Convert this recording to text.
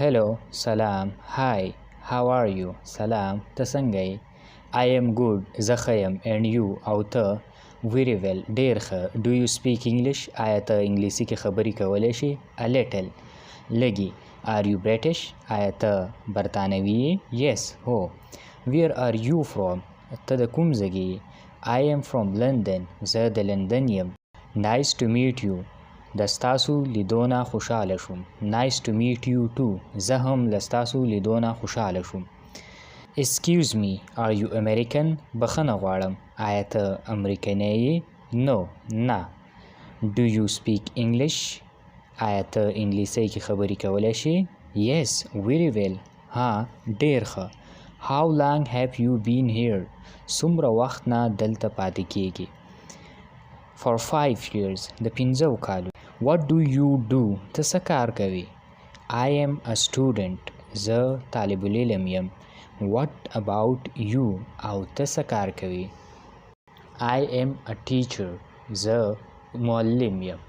hello سلام hi how are you سلام ته څنګه یې I am good زه ښه یم and you او ته very well ډېر ښه do you speak English آیا ته انګلیسي کې خبرې کولی شي a little لږې are you British آیا ته برطانوي یې yes هو where are you from ته د کوم ځای یې I am from London زه د لندن یم nice to meet you د ستاسو لیدونه خوشحاله شوم nice to meet you too زه هم له ستاسو لیدونه خوشحاله شوم excuse me are you American بخښنه غواړم آیا ته امریکنی یې no نه do you speak English آیا ته انګلیسي کې خبرې کولی شي yes very well ها ډېر ښه how long have you been here څومره وخت نه دلته پاتې کیږي for 5 years د 5 کالو what do you do ته څه کار کوي I am a student زه طالب العلم یم what about you او ته څه کار کوي I am a teacher زه معلم یم